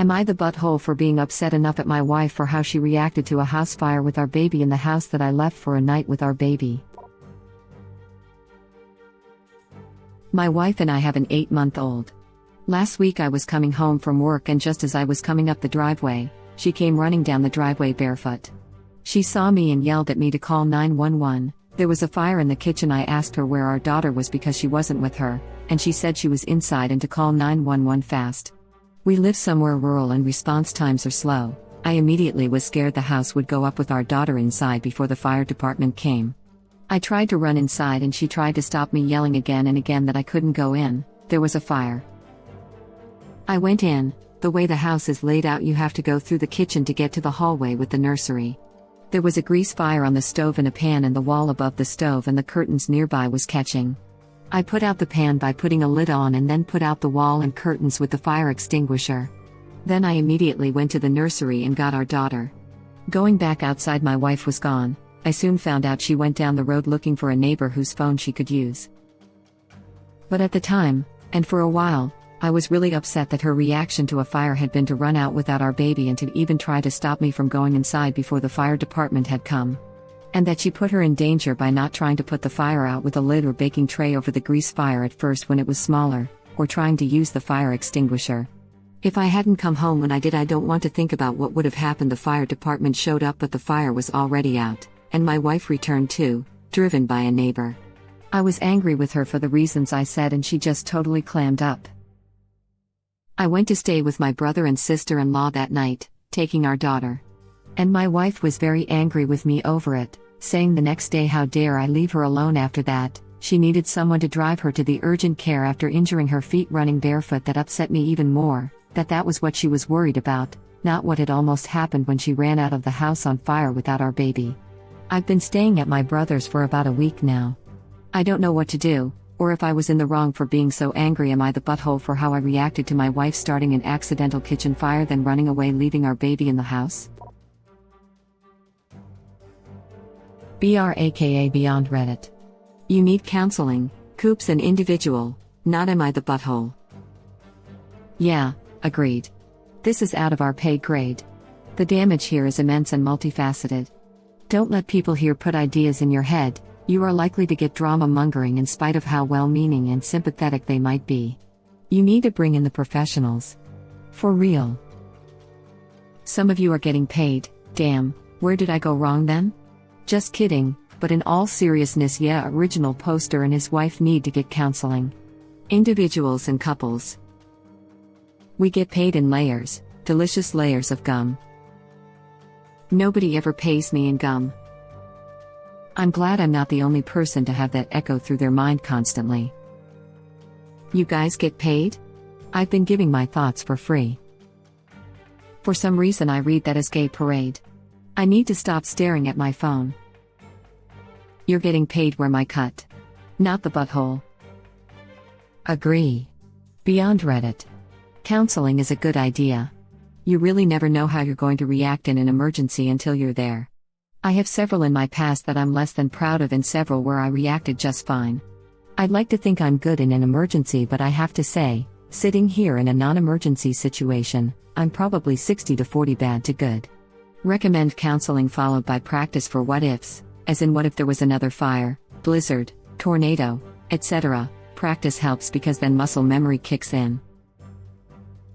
Am I the butthole for being upset enough at my wife for how she reacted to a house fire with our baby in the house that I left for a night with our baby? My wife and I have an 8-month-old. Last week I was coming home from work, and just as I was coming up the driveway, she came running down the driveway barefoot. She saw me and yelled at me to call 911. There was a fire in the kitchen. I asked her where our daughter was because she wasn't with her, and she said she was inside and to call 911 fast. We live somewhere rural and response times are slow. I immediately was scared the house would go up with our daughter inside before the fire department came. I tried to run inside and she tried to stop me, yelling again and again that I couldn't go in. There was a fire. I went in. The way the house is laid out, you have to go through the kitchen to get to the hallway with the nursery. There was a grease fire on the stove and a pan in the wall above the stove, and the curtains nearby was catching. I put out the pan by putting a lid on and then put out the wall and curtains with the fire extinguisher. Then I immediately went to the nursery and got our daughter. Going back outside, my wife was gone. I soon found out she went down the road looking for a neighbor whose phone she could use. But at the time, and for a while, I was really upset that her reaction to a fire had been to run out without our baby and to even try to stop me from going inside before the fire department had come. And that she put her in danger by not trying to put the fire out with a lid or baking tray over the grease fire at first when it was smaller, or trying to use the fire extinguisher. If I hadn't come home when I did, I don't want to think about what would have happened. The fire department showed up, but the fire was already out, and my wife returned too, driven by a neighbor. I was angry with her for the reasons I said, and she just totally clammed up. I went to stay with my brother and sister-in-law that night, taking our daughter. And my wife was very angry with me over it, saying the next day, how dare I leave her alone after that. She needed someone to drive her to the urgent care after injuring her feet running barefoot. That upset me even more, that was what she was worried about, not what had almost happened when she ran out of the house on fire without our baby. I've been staying at my brother's for about a week now. I don't know what to do, or if I was in the wrong for being so angry. Am I the butthole for how I reacted to my wife starting an accidental kitchen fire, then running away, leaving our baby in the house? BR aka Beyond Reddit. You need counseling, Coops an individual, not am I the butthole. Yeah, agreed. This is out of our pay grade. The damage here is immense and multifaceted. Don't let people here put ideas in your head. You are likely to get drama mongering in spite of how well-meaning and sympathetic they might be. You need to bring in the professionals. For real. Some of you are getting paid. Damn, where did I go wrong then? Just kidding, but in all seriousness, yeah, original poster and his wife need to get counseling. Individuals and couples. We get paid in layers, delicious layers of gum. Nobody ever pays me in gum. I'm glad I'm not the only person to have that echo through their mind constantly. You guys get paid? I've been giving my thoughts for free. For some reason I read that as gay parade. I need to stop staring at my phone. You're getting paid where my cut. Not the butthole. Agree. Beyond Reddit. Counseling is a good idea. You really never know how you're going to react in an emergency until you're there. I have several in my past that I'm less than proud of, and several where I reacted just fine. I'd like to think I'm good in an emergency, but I have to say, sitting here in a non-emergency situation, I'm probably 60 to 40 bad to good. Recommend counseling followed by practice for what ifs, as in what if there was another fire, blizzard, tornado, etc. Practice helps because then muscle memory kicks in.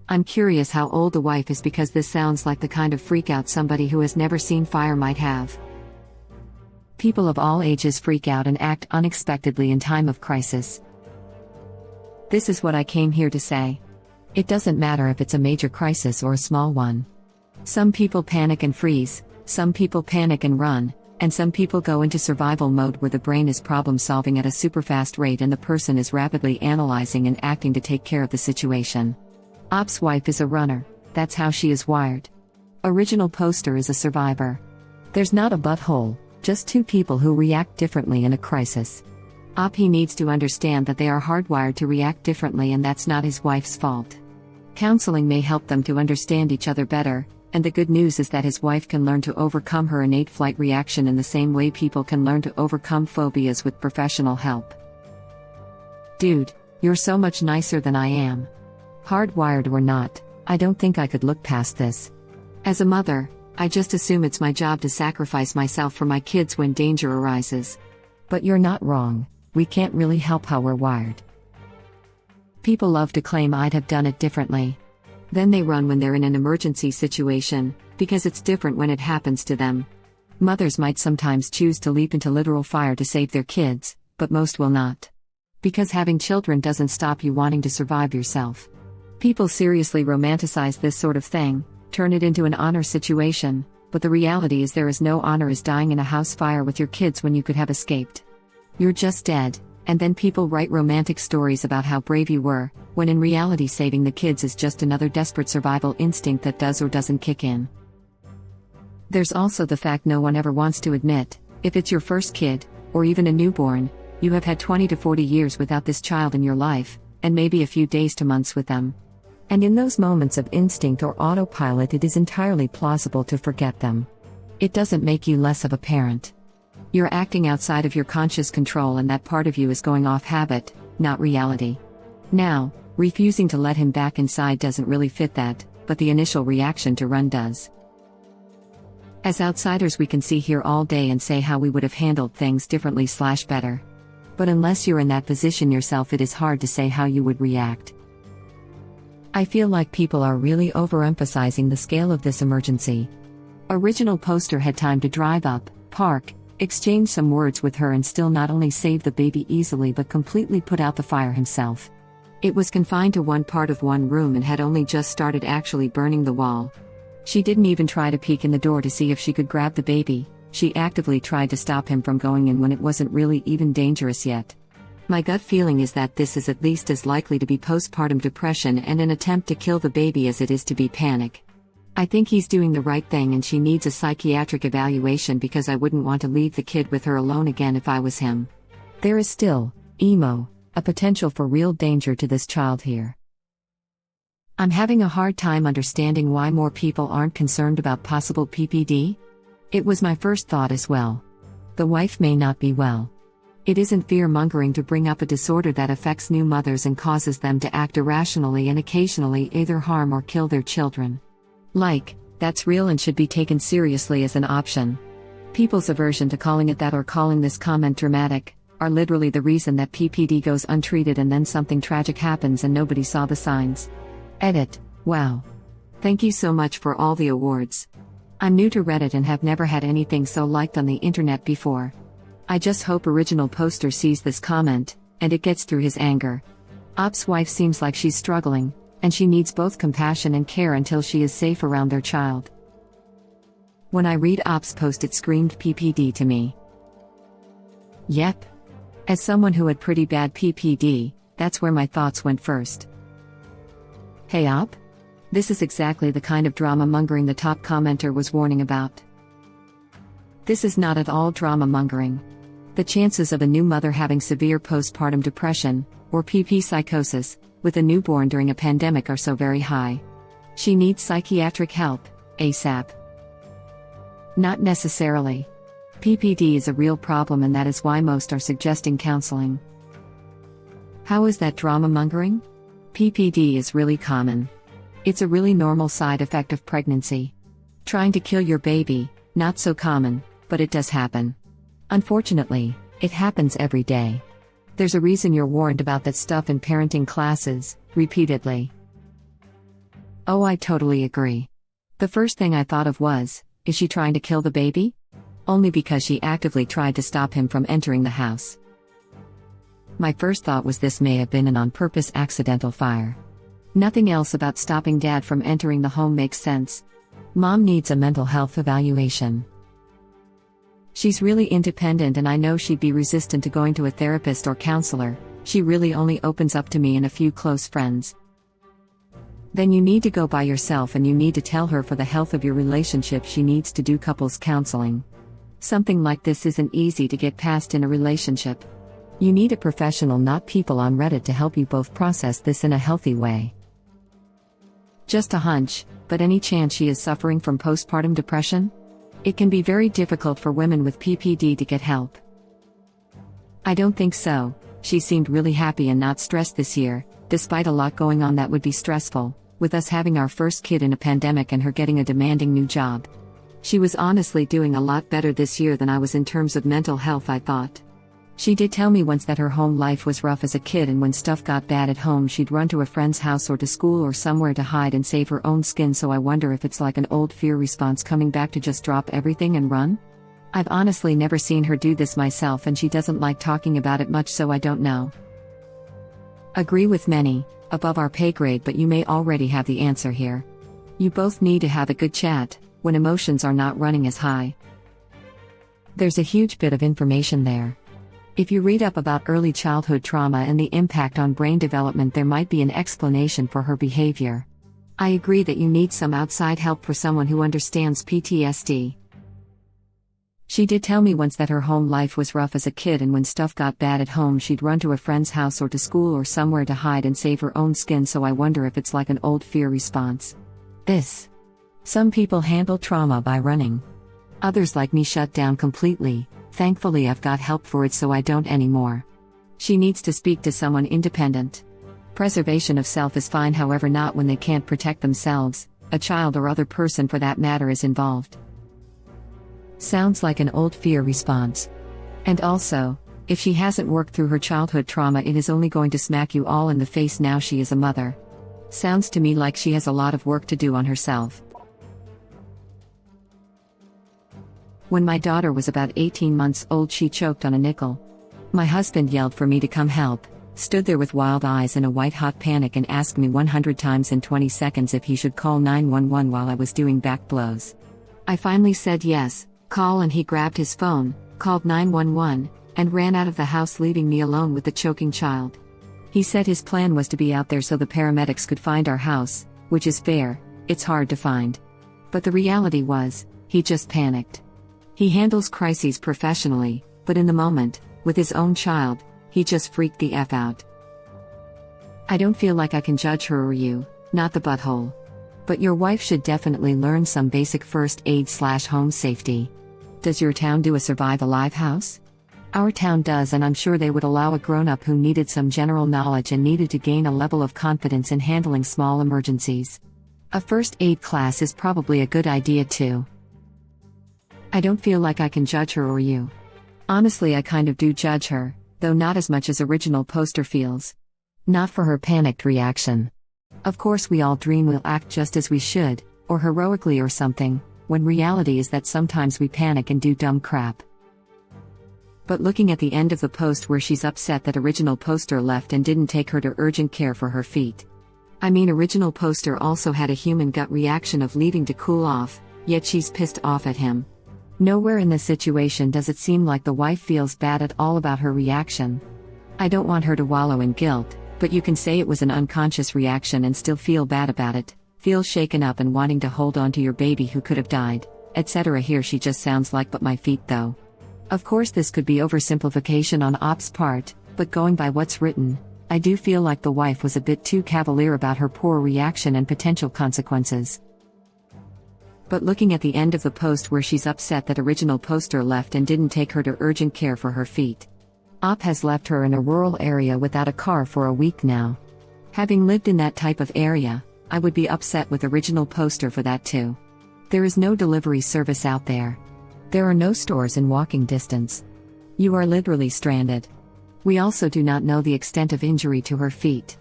I'm curious how old the wife is, because this sounds like the kind of freakout somebody who has never seen fire might have. People of all ages freak out and act unexpectedly in time of crisis. This is what I came here to say. It doesn't matter if it's a major crisis or a small one. Some people panic and freeze, some people panic and run, and some people go into survival mode where the brain is problem solving at a super fast rate and the person is rapidly analyzing and acting to take care of the situation. Op's wife is a runner, that's how she is wired. Original poster is a survivor. There's not a butthole, just two people who react differently in a crisis. Op, he needs to understand that they are hardwired to react differently, and that's not his wife's fault. Counseling may help them to understand each other better, and the good news is that his wife can learn to overcome her innate flight reaction in the same way people can learn to overcome phobias with professional help. Dude, you're so much nicer than I am. Hardwired or not, I don't think I could look past this. As a mother, I just assume it's my job to sacrifice myself for my kids when danger arises. But you're not wrong, we can't really help how we're wired. People love to claim I'd have done it differently. Then they run when they're in an emergency situation, because it's different when it happens to them. Mothers might sometimes choose to leap into literal fire to save their kids, but most will not. Because having children doesn't stop you wanting to survive yourself. People seriously romanticize this sort of thing, turn it into an honor situation, but the reality is there is no honor as dying in a house fire with your kids when you could have escaped. You're just dead, and then people write romantic stories about how brave you were, when in reality saving the kids is just another desperate survival instinct that does or doesn't kick in. There's also the fact no one ever wants to admit, if it's your first kid, or even a newborn, you have had 20 to 40 years without this child in your life, and maybe a few days to months with them. And in those moments of instinct or autopilot, it is entirely plausible to forget them. It doesn't make you less of a parent. You're acting outside of your conscious control, and that part of you is going off habit, not reality. Now, refusing to let him back inside doesn't really fit that, but the initial reaction to run does. As outsiders, we can see here all day and say how we would have handled things differently/better. But unless you're in that position yourself, it is hard to say how you would react. I feel like people are really overemphasizing the scale of this emergency. Original poster had time to drive up, park, exchange some words with her, and still not only save the baby easily but completely put out the fire himself. It was confined to one part of one room and had only just started actually burning the wall. She didn't even try to peek in the door to see if she could grab the baby. She actively tried to stop him from going in when it wasn't really even dangerous yet. My gut feeling is that this is at least as likely to be postpartum depression and an attempt to kill the baby as it is to be panic. I think he's doing the right thing, and she needs a psychiatric evaluation, because I wouldn't want to leave the kid with her alone again if I was him. There is still, a potential for real danger to this child here. I'm having a hard time understanding why more people aren't concerned about possible PPD. It was my first thought as well. The wife may not be well. It isn't fear-mongering to bring up a disorder that affects new mothers and causes them to act irrationally and occasionally either harm or kill their children. That's real and should be taken seriously as an option. People's aversion to calling it that, or calling this comment dramatic, are literally the reason that PPD goes untreated and then something tragic happens and nobody saw the signs. Edit. Wow. Thank you so much for all the awards. I'm new to Reddit and have never had anything so liked on the internet before. I just hope original poster sees this comment, and it gets through his anger. Op's wife seems like she's struggling, and she needs both compassion and care until she is safe around their child. When I read Op's post, it screamed PPD to me. Yep. As someone who had pretty bad PPD, that's where my thoughts went first. Hey Op? This is exactly the kind of drama mongering the top commenter was warning about. This is not at all drama mongering. The chances of a new mother having severe postpartum depression, or PP psychosis, with a newborn during a pandemic are so very high. She needs psychiatric help, ASAP. Not necessarily. PPD is a real problem, and that is why most are suggesting counseling. How is that drama mongering? PPD is really common. It's a really normal side effect of pregnancy. Trying to kill your baby, not so common, but it does happen. Unfortunately, it happens every day. There's a reason you're warned about that stuff in parenting classes, repeatedly. Oh, I totally agree. The first thing I thought of was, is she trying to kill the baby? Only because she actively tried to stop him from entering the house. My first thought was this may have been an on-purpose accidental fire. Nothing else about stopping dad from entering the home makes sense. Mom needs a mental health evaluation. She's really independent, and I know she'd be resistant to going to a therapist or counselor. She really only opens up to me and a few close friends. Then you need to go by yourself, and you need to tell her for the health of your relationship she needs to do couples counseling. Something like this isn't easy to get past in a relationship. You need a professional, not people on Reddit, to help you both process this in a healthy way. Just a hunch, but any chance she is suffering from postpartum depression? It can be very difficult for women with PPD to get help. I don't think so. She seemed really happy and not stressed this year, despite a lot going on that would be stressful. with us having our first kid in a pandemic and her getting a demanding new job. She was honestly doing a lot better this year than I was in terms of mental health, I thought. She did tell me once that her home life was rough as a kid, and when stuff got bad at home she'd run to a friend's house or to school or somewhere to hide and save her own skin, so I wonder if it's like an old fear response coming back to just drop everything and run? I've honestly never seen her do this myself, and she doesn't like talking about it much, so I don't know. Agree with many, above our pay grade, but you may already have the answer here. You both need to have a good chat, when emotions are not running as high. There's a huge bit of information there. If you read up about early childhood trauma and the impact on brain development, there might be an explanation for her behavior. I agree that you need some outside help for someone who understands PTSD. She did tell me once that her home life was rough as a kid, and when stuff got bad at home she'd run to a friend's house or to school or somewhere to hide and save her own skin, so I wonder if it's like an old fear response. Some people handle trauma by running. Others like me shut down completely. Thankfully I've got help for it, so I don't anymore. She needs to speak to someone independent. Preservation of self is fine, however not when they can't protect themselves, a child or other person for that matter is involved. Sounds like an old fear response. And also, if she hasn't worked through her childhood trauma, it is only going to smack you all in the face now she is a mother. Sounds to me like she has a lot of work to do on herself. When my daughter was about 18 months old, she choked on a nickel. My husband yelled for me to come help, stood there with wild eyes in a white-hot panic, and asked me 100 times in 20 seconds if he should call 911 while I was doing back blows. I finally said yes, call, and he grabbed his phone, called 911, and ran out of the house, leaving me alone with the choking child. He said his plan was to be out there so the paramedics could find our house, which is fair, it's hard to find. But the reality was, he just panicked. He handles crises professionally, but in the moment, with his own child, he just freaked the F out. I don't feel like I can judge her or you, not the butthole. But your wife should definitely learn some basic first aid/home safety. Does your town do a Survive Alive house? Our town does, and I'm sure they would allow a grown-up who needed some general knowledge and needed to gain a level of confidence in handling small emergencies. A first aid class is probably a good idea too. I don't feel like I can judge her or you. Honestly, I kind of do judge her, though not as much as original poster feels. Not for her panicked reaction. Of course we all dream we'll act just as we should, or heroically or something, when reality is that sometimes we panic and do dumb crap. But looking at the end of the post where she's upset that original poster left and didn't take her to urgent care for her feet. I mean, original poster also had a human gut reaction of leaving to cool off, yet she's pissed off at him. Nowhere in this situation does it seem like the wife feels bad at all about her reaction. I don't want her to wallow in guilt, but you can say it was an unconscious reaction and still feel bad about it, feel shaken up and wanting to hold on to your baby who could have died, etc. Here she just sounds like "but my feet though." Of course this could be oversimplification on Op's part, but going by what's written, I do feel like the wife was a bit too cavalier about her poor reaction and potential consequences. But looking at the end of the post where she's upset that original poster left and didn't take her to urgent care for her feet. Op has left her in a rural area without a car for a week now. Having lived in that type of area, I would be upset with original poster for that too. There is no delivery service out there. There are no stores in walking distance. You are literally stranded. We also do not know the extent of injury to her feet.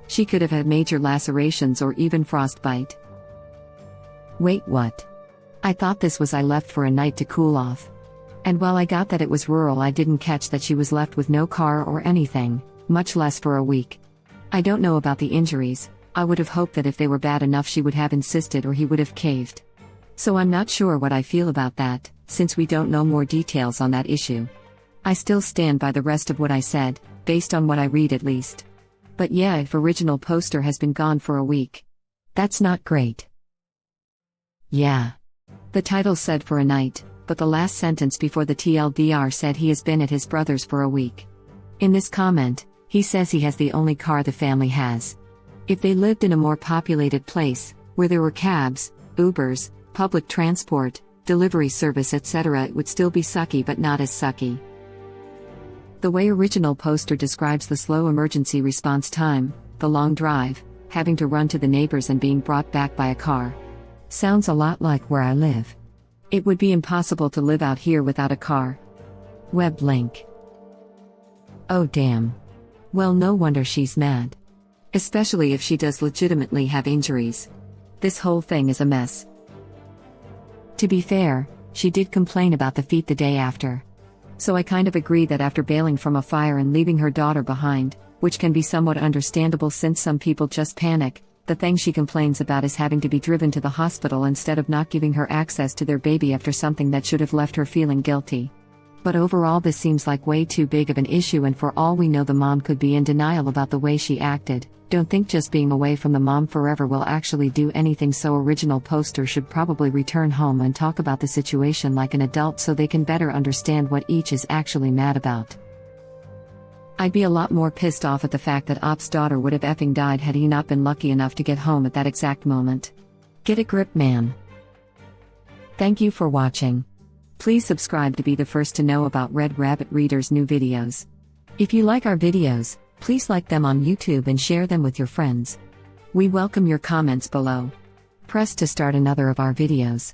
She could have had major lacerations or even frostbite. Wait, what? I thought this was I left for a night to cool off. And while I got that it was rural, I didn't catch that she was left with no car or anything, much less for a week. I don't know about the injuries. I would have hoped that if they were bad enough she would have insisted or he would have caved. So I'm not sure what I feel about that, since we don't know more details on that issue. I still stand by the rest of what I said, based on what I read at least. But yeah, if original poster has been gone for a week. That's not great. Yeah. The title said for a night, but the last sentence before the TLDR said he has been at his brother's for a week. In this comment, he says he has the only car the family has. If they lived in a more populated place, where there were cabs, Ubers, public transport, delivery service etc., it would still be sucky but not as sucky. The way original poster describes the slow emergency response time, the long drive, having to run to the neighbors and being brought back by a car. Sounds a lot like where I live. It would be impossible to live out here without a car. Web link. Oh damn. Well, no wonder she's mad. Especially if she does legitimately have injuries. This whole thing is a mess. To be fair, she did complain about the feet the day after. So I kind of agree that after bailing from a fire and leaving her daughter behind, which can be somewhat understandable since some people just panic, the thing she complains about is having to be driven to the hospital instead of not giving her access to their baby after something that should have left her feeling guilty. But overall, this seems like way too big of an issue, and for all we know, the mom could be in denial about the way she acted. Don't think just being away from the mom forever will actually do anything, so original poster should probably return home and talk about the situation like an adult so they can better understand what each is actually mad about. I'd be a lot more pissed off at the fact that Op's daughter would have effing died had he not been lucky enough to get home at that exact moment. Get a grip, man. Thank you for watching. Please subscribe to be the first to know about Red Rabbit Reader's new videos. If you like our videos, please like them on YouTube and share them with your friends. We welcome your comments below. Press to start another of our videos.